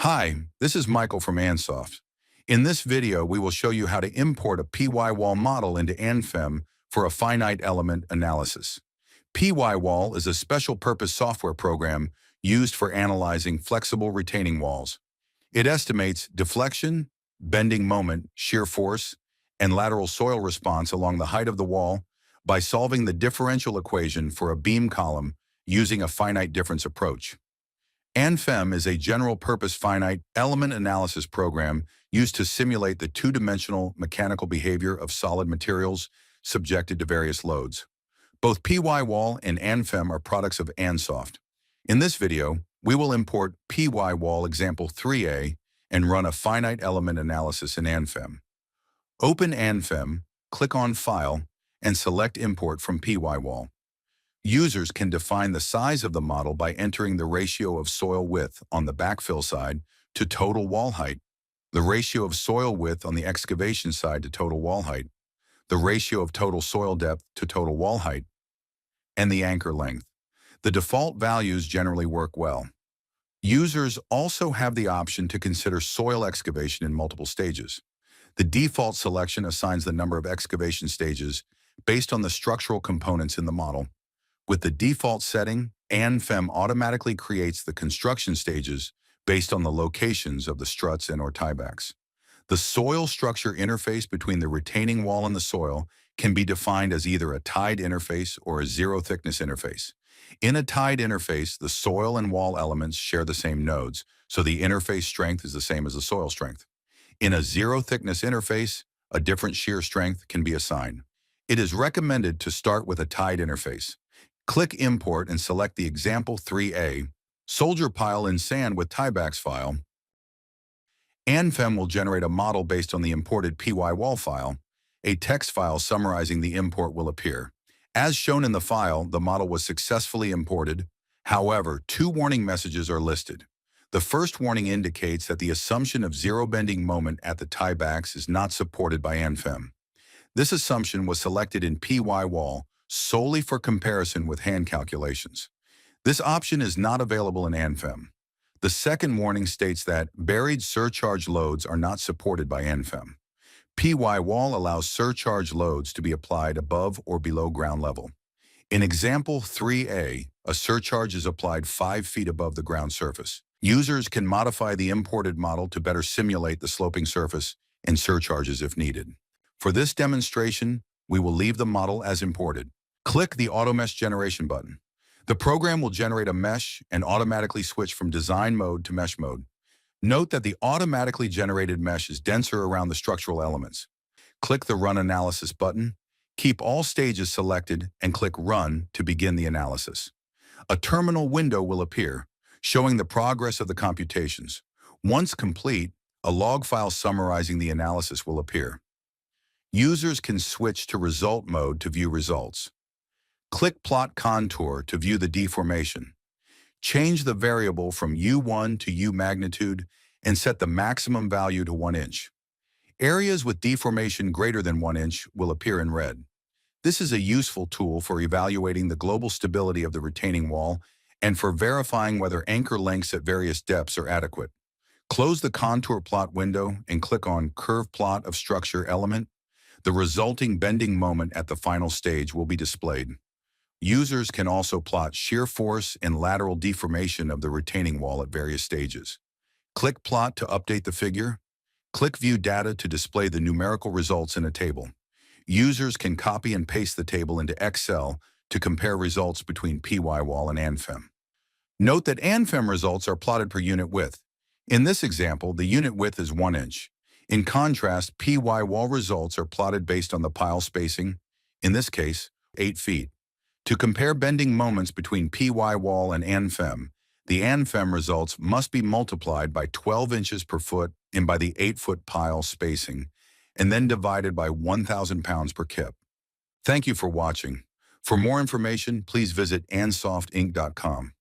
Hi, this is Michael from Ansoft. In this video, we will show you how to import a PYWall model into EnFEM for a finite element analysis. PYWall is a special-purpose software program used for analyzing flexible retaining walls. It estimates deflection, bending moment, shear force, and lateral soil response along the height of the wall by solving the differential equation for a beam column using a finite difference approach. EnFEM is a general-purpose finite element analysis program used to simulate the two-dimensional mechanical behavior of solid materials subjected to various loads. Both PYWall and EnFEM are products of Ansoft. In this video, we will import PYWall example 3a and run a finite element analysis in EnFEM. Open EnFEM, click on File, and select Import from PYWall. Users can define the size of the model by entering the ratio of soil width on the backfill side to total wall height, the ratio of soil width on the excavation side to total wall height, the ratio of total soil depth to total wall height, and the anchor length. The default values generally work well. Users also have the option to consider soil excavation in multiple stages. The default selection assigns the number of excavation stages based on the structural components in the model. With the default setting, EnFEM automatically creates the construction stages based on the locations of the struts and/or tiebacks. The soil structure interface between the retaining wall and the soil can be defined as either a tied interface or a zero-thickness interface. In a tied interface, the soil and wall elements share the same nodes, so the interface strength is the same as the soil strength. In a zero-thickness interface, a different shear strength can be assigned. It is recommended to start with a tied interface. Click Import and select the example 3a, soldier pile in sand with tiebacks file. EnFEM will generate a model based on the imported PYWall file. A text file summarizing the import will appear. As shown in the file, the model was successfully imported. However, two warning messages are listed. The first warning indicates that the assumption of zero bending moment at the tiebacks is not supported by EnFEM. This assumption was selected in PYWall solely for comparison with hand calculations. This option is not available in EnFEM. The second warning states that buried surcharge loads are not supported by EnFEM. PYWall allows surcharge loads to be applied above or below ground level. In example 3a, a surcharge is applied 5 feet above the ground surface. Users can modify the imported model to better simulate the sloping surface and surcharges if needed. For this demonstration, we will leave the model as imported. Click the Auto Mesh Generation button. The program will generate a mesh and automatically switch from design mode to mesh mode. Note that the automatically generated mesh is denser around the structural elements. Click the Run Analysis button. Keep all stages selected and click Run to begin the analysis. A terminal window will appear, showing the progress of the computations. Once complete, a log file summarizing the analysis will appear. Users can switch to Result mode to view results. Click Plot Contour to view the deformation. Change the variable from U1 to U magnitude and set the maximum value to 1 inch. Areas with deformation greater than 1 inch will appear in red. This is a useful tool for evaluating the global stability of the retaining wall and for verifying whether anchor lengths at various depths are adequate. Close the Contour Plot window and click on Curve Plot of Structure Element. The resulting bending moment at the final stage will be displayed. Users can also plot shear force and lateral deformation of the retaining wall at various stages. Click Plot to update the figure. Click View Data to display the numerical results in a table. Users can copy and paste the table into Excel to compare results between PYWall and EnFEM. Note that EnFEM results are plotted per unit width. In this example, the unit width is 1 inch. In contrast, PYWall results are plotted based on the pile spacing, in this case, 8 feet. To compare bending moments between PYWall and EnFEM, the EnFEM results must be multiplied by 12 inches per foot and by the 8-foot pile spacing, and then divided by 1,000 pounds per kip. Thank you for watching. For more information, please visit ansoftinc.com.